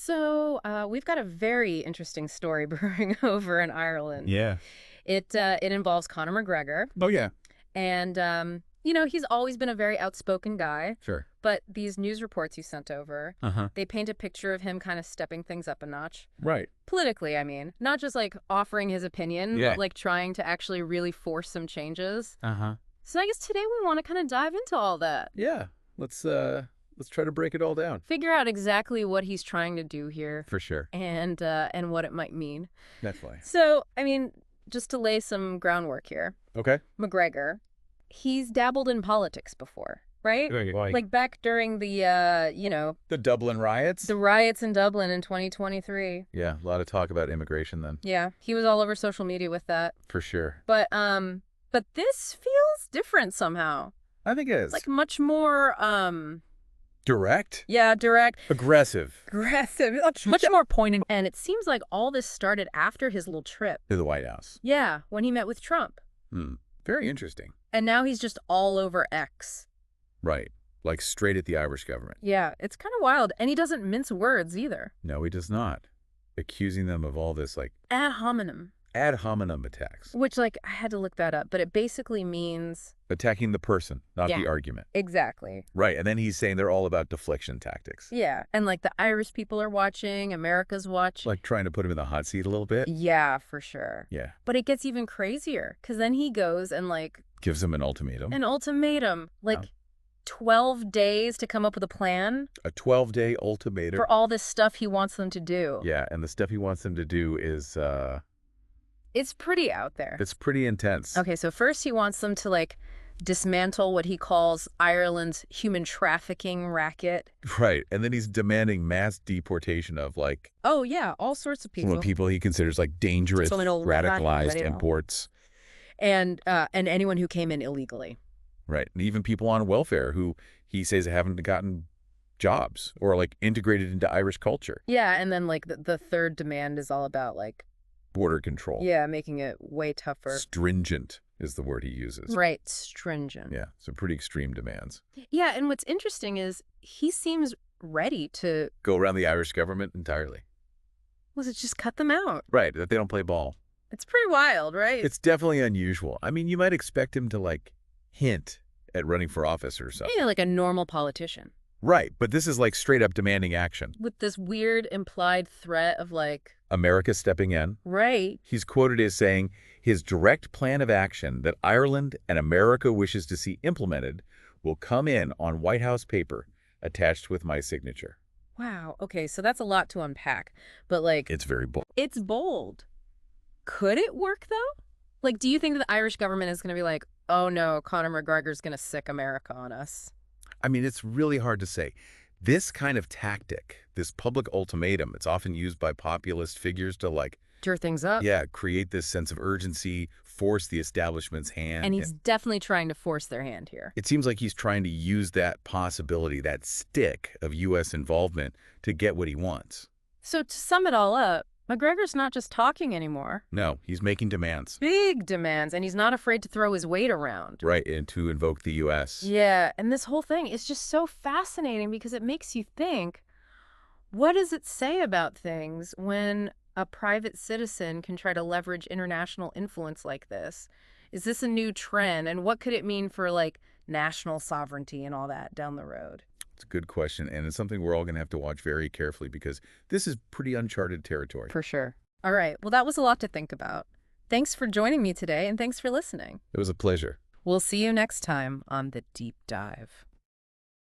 So we've got a very interesting story brewing over in Ireland. Yeah. It involves Conor McGregor. Oh, yeah. And, he's always been a very outspoken guy. Sure. But these news reports you sent over, Uh-huh. they paint a picture of him kind of stepping things up a notch. Right. Politically, I mean. Not just, like, offering his opinion, Yeah. but, like, trying to actually really force some changes. Uh-huh. So I guess today we want to kind of dive into all that. Yeah. Let's try to break it all down. Figure out exactly what he's trying to do here. For sure. And what it might mean. Definitely. So, I mean, just to lay some groundwork here. Okay. McGregor, he's dabbled in politics before, right? Like back during the, the Dublin riots? the riots in Dublin in 2023. Yeah, a lot of talk about immigration then. Yeah, he was all over social media with that. For sure. But this feels different somehow. I think it is. It's like much more, direct? yeah, direct. Aggressive. Much more pointed. And it seems like all this started after his little trip. To the White House. Yeah, when he met with Trump. Very interesting. And now he's just all over X. Right. Like straight at the Irish government. Yeah, it's kind of wild. And he doesn't mince words either. No, he does not. Accusing them of all this, like, Ad hominem. ad hominem attacks. Which, like, I had to look that up, but it basically means... Attacking the person, not Yeah. the argument. Exactly. Right, and then he's saying they're all about deflection tactics. Yeah, and, like, the Irish people are watching, America's watching. Like trying to put him in the hot seat a little bit. Yeah, for sure. Yeah. But it gets even crazier, because then he goes and, like... Gives him an ultimatum. An ultimatum. Like, 12 days to come up with a plan. A 12-day ultimatum. For all this stuff he wants them to do. Yeah, and the stuff he wants them to do is, It's pretty out there. it's pretty intense. Okay, so first he wants them to, like, dismantle what he calls Ireland's human trafficking racket. Right, and then he's demanding mass deportation of, like, Oh, yeah, all sorts of some people. of the people he considers, like, dangerous, radicalized imports. And anyone who came in illegally. Right, and even people on welfare who he says haven't gotten jobs or, like, integrated into Irish culture. Yeah, and then, like, the third demand is all about, like... Border control. Yeah, making it way tougher. Stringent is the word he uses. Right, stringent. Yeah, so pretty extreme demands. Yeah, and what's interesting is he seems ready to... Go around the Irish government entirely. Was it just cut them out? Right, that they don't play ball. It's pretty wild, right? It's definitely unusual. I mean, you might expect him to, like, hint at running for office or something. Yeah, like a normal politician. Right, but this is, like, straight up demanding action. With this weird implied threat of, like... America stepping in. Right. He's quoted as saying, his direct plan of action that Ireland and America wishes to see implemented will come in on White House paper attached with my signature. Wow, okay, so that's a lot to unpack. But, like... It's very bold. It's bold. Could it work, though? Like, do you think that the Irish government is going to be like, oh, no, Conor McGregor's going to sick America on us? I mean, it's really hard to say. This kind of tactic, this public ultimatum, it's often used by populist figures to, like... Stir things up. Yeah, create this sense of urgency, force the establishment's hand. And he's definitely trying to force their hand here. It seems like he's trying to use that possibility, that stick of U.S. involvement to get what he wants. So to sum it all up, McGregor's not just talking anymore. No, he's making demands. Big demands, and he's not afraid to throw his weight around. Right, and to invoke the U.S. Yeah, and this whole thing is just so fascinating because it makes you think, what does it say about things when a private citizen can try to leverage international influence like this? Is this a new trend, and what could it mean for, like, national sovereignty and all that down the road? It's a good question, and it's something we're all going to have to watch very carefully because this is pretty uncharted territory. For sure. All right, well, that was a lot to think about. Thanks for joining me today, and thanks for listening. It was a pleasure. We'll see you next time on The Deep Dive.